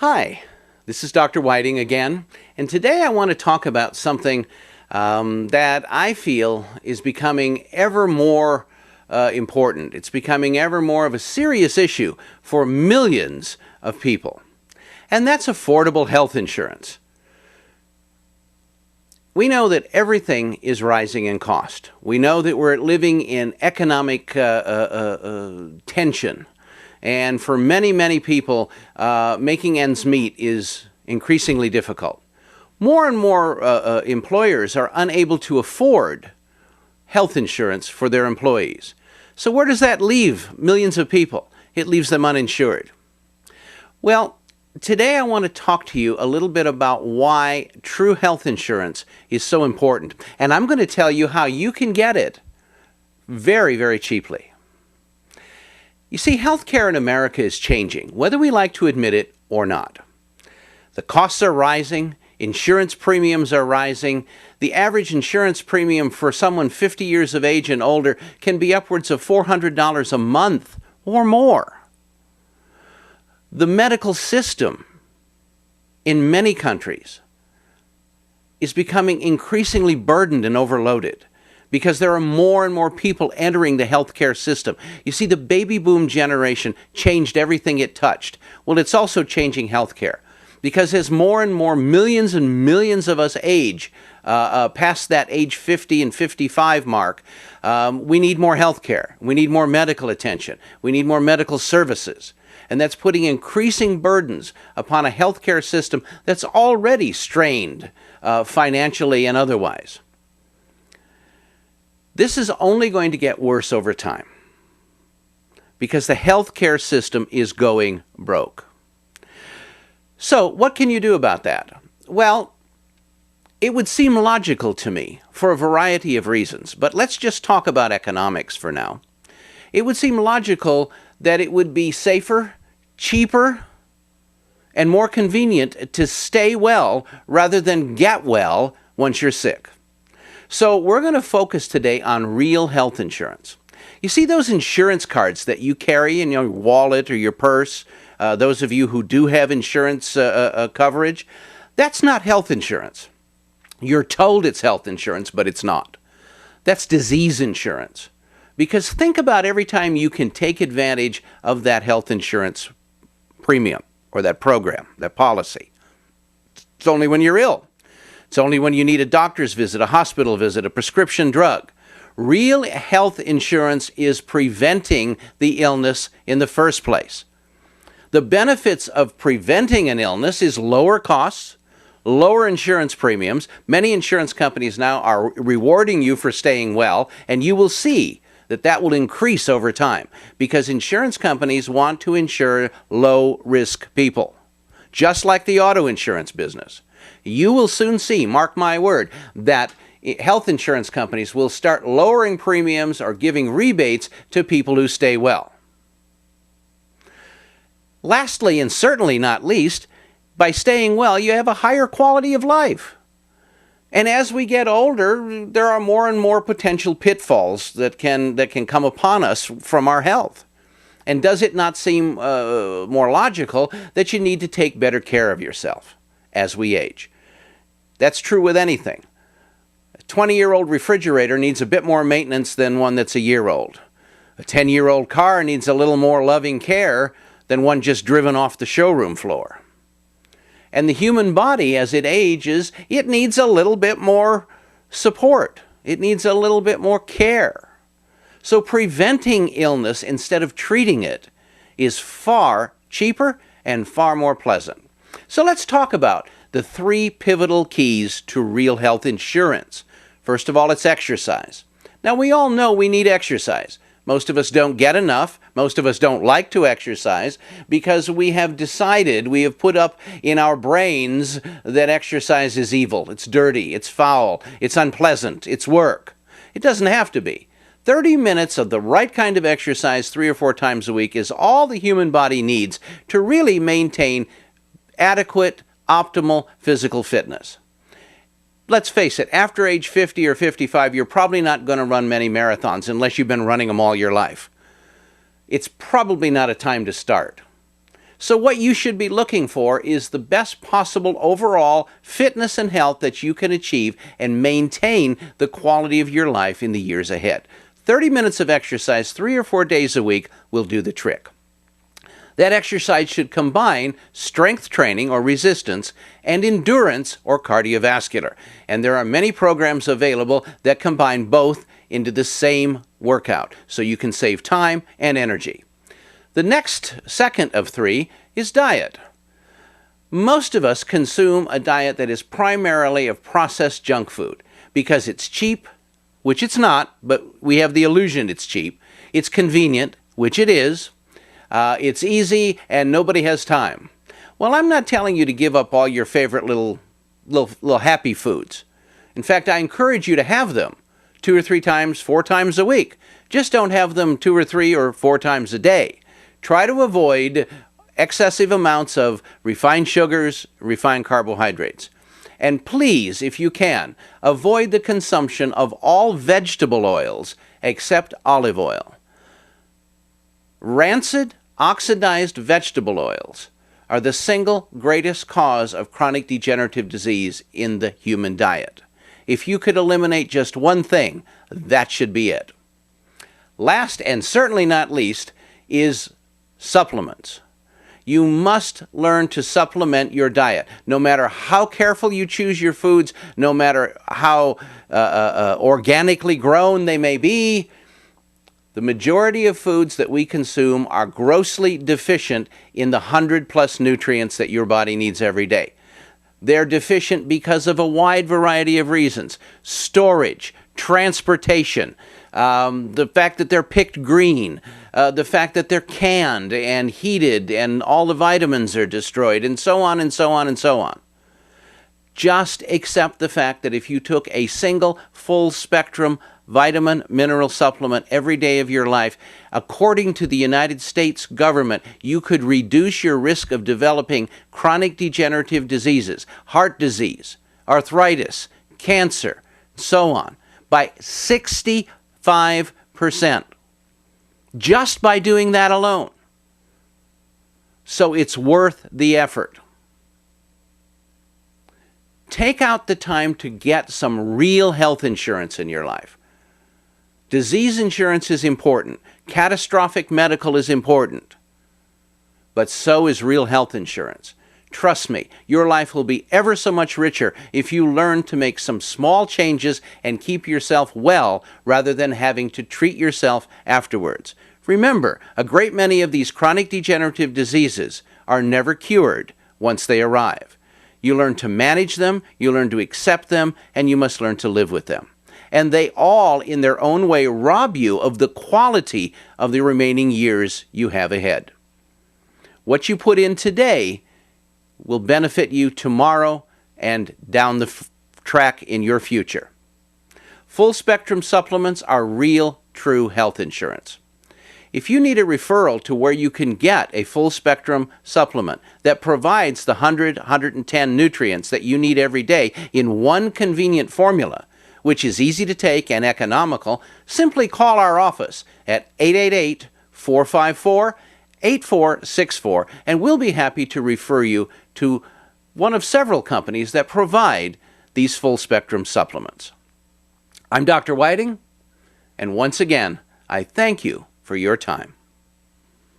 Hi, this is Dr. Whiting again, and today I want to talk about something that I feel is becoming ever more important. It's becoming ever more of a serious issue for millions of people, and that's affordable health insurance. We know that everything is rising in cost. We know that we're living in economic tension. And for many, many people, making ends meet is increasingly difficult. More and more employers are unable to afford health insurance for their employees. So where does that leave millions of people? It leaves them uninsured. Well, today I want to talk to you a little bit about why true health insurance is so important. And I'm going to tell you how you can get it very, very cheaply. You see, healthcare in America is changing, whether we like to admit it or not. The costs are rising, insurance premiums are rising. The average insurance premium for someone 50 years of age and older can be upwards of $400 a month or more. The medical system in many countries is becoming increasingly burdened and overloaded, because there are more and more people entering the healthcare system. You see, the baby boom generation changed everything it touched. Well, it's also changing healthcare, because as more and more millions and millions of us age past that age 50 and 55 mark, we need more healthcare. We need more medical attention. We need more medical services. And that's putting increasing burdens upon a healthcare system that's already strained financially and otherwise. This is only going to get worse over time, because the healthcare system is going broke. So what can you do about that? Well, it would seem logical to me for a variety of reasons, but let's just talk about economics for now. It would seem logical that it would be safer, cheaper, and more convenient to stay well rather than get well once you're sick. So we're going to focus today on real health insurance. You see those insurance cards that you carry in your wallet or your purse, those of you who do have insurance coverage, that's not health insurance. You're told it's health insurance, but it's not. That's disease insurance. Because think about every time you can take advantage of that health insurance premium or that program, that policy. It's only when you're ill. It's only when you need a doctor's visit, a hospital visit, a prescription drug. Real health insurance is preventing the illness in the first place. The benefits of preventing an illness is lower costs, lower insurance premiums. Many insurance companies now are rewarding you for staying well, and you will see that that will increase over time, because insurance companies want to insure low-risk people, just like the auto insurance business. You will soon see, mark my word, that health insurance companies will start lowering premiums or giving rebates to people who stay well. Lastly, and certainly not least, by staying well, you have a higher quality of life. And as we get older, there are more and more potential pitfalls that can come upon us from our health. And does it not seem more logical that you need to take better care of yourself as we age? That's true with anything. A 20-year-old refrigerator needs a bit more maintenance than one that's a year old. A 10-year-old car needs a little more loving care than one just driven off the showroom floor. And the human body, as it ages, it needs a little bit more support. It needs a little bit more care. So preventing illness instead of treating it is far cheaper and far more pleasant. So let's talk about the three pivotal keys to real health insurance. First of all, it's exercise. Now, we all know we need exercise. Most of us don't get enough. Most of us don't like to exercise because we have decided, we have put up in our brains that exercise is evil. It's dirty. It's foul. It's unpleasant. It's work. It doesn't have to be. 30 minutes of the right kind of exercise 3 or 4 times a week is all the human body needs to really maintain adequate, optimal physical fitness. Let's face it, after age 50 or 55, you're probably not going to run many marathons unless you've been running them all your life. It's probably not a time to start. So what you should be looking for is the best possible overall fitness and health that you can achieve and maintain the quality of your life in the years ahead. 30 minutes of exercise 3 or 4 days a week will do the trick. That exercise should combine strength training or resistance and endurance or cardiovascular. And there are many programs available that combine both into the same workout, so you can save time and energy. The next, second of 3, is diet. Most of us consume a diet that is primarily of processed junk food because it's cheap, which it's not, but we have the illusion it's cheap. It's convenient, which it is. It's easy, and nobody has time. Well, I'm not telling you to give up all your favorite little happy foods. In fact, I encourage you to have them 2 or 3 times, 4 times a week. Just don't have them 2 or 3 or 4 times a day. Try to avoid excessive amounts of refined sugars, refined carbohydrates. And please, if you can, avoid the consumption of all vegetable oils except olive oil. Rancid, oxidized vegetable oils are the single greatest cause of chronic degenerative disease in the human diet. If you could eliminate just one thing, that should be it. Last and certainly not least is supplements. You must learn to supplement your diet. No matter how careful you choose your foods, no matter how organically grown they may be, the majority of foods that we consume are grossly deficient in the 100+ nutrients that your body needs every day. They're deficient because of a wide variety of reasons. Storage, transportation, the fact that they're picked green, the fact that they're canned and heated and all the vitamins are destroyed, and so on and so on and so on. Just accept the fact that if you took a single full spectrum vitamin mineral supplement every day of your life, according to the United States government, you could reduce your risk of developing chronic degenerative diseases, heart disease, arthritis, cancer, so on, by 65%. Just by doing that alone. So it's worth the effort. Take out the time to get some real health insurance in your life. Disease insurance is important. Catastrophic medical is important. But so is real health insurance. Trust me, your life will be ever so much richer if you learn to make some small changes and keep yourself well rather than having to treat yourself afterwards. Remember, a great many of these chronic degenerative diseases are never cured once they arrive. You learn to manage them, you learn to accept them, and you must learn to live with them. And they all, in their own way, rob you of the quality of the remaining years you have ahead. What you put in today will benefit you tomorrow and down the track in your future. Full spectrum supplements are real, true health insurance. If you need a referral to where you can get a full spectrum supplement that provides the 110 nutrients that you need every day in one convenient formula, which is easy to take and economical, simply call our office at 888-454-8464, and we'll be happy to refer you to one of several companies that provide these full-spectrum supplements. I'm Dr. Whiting, and once again, I thank you for your time.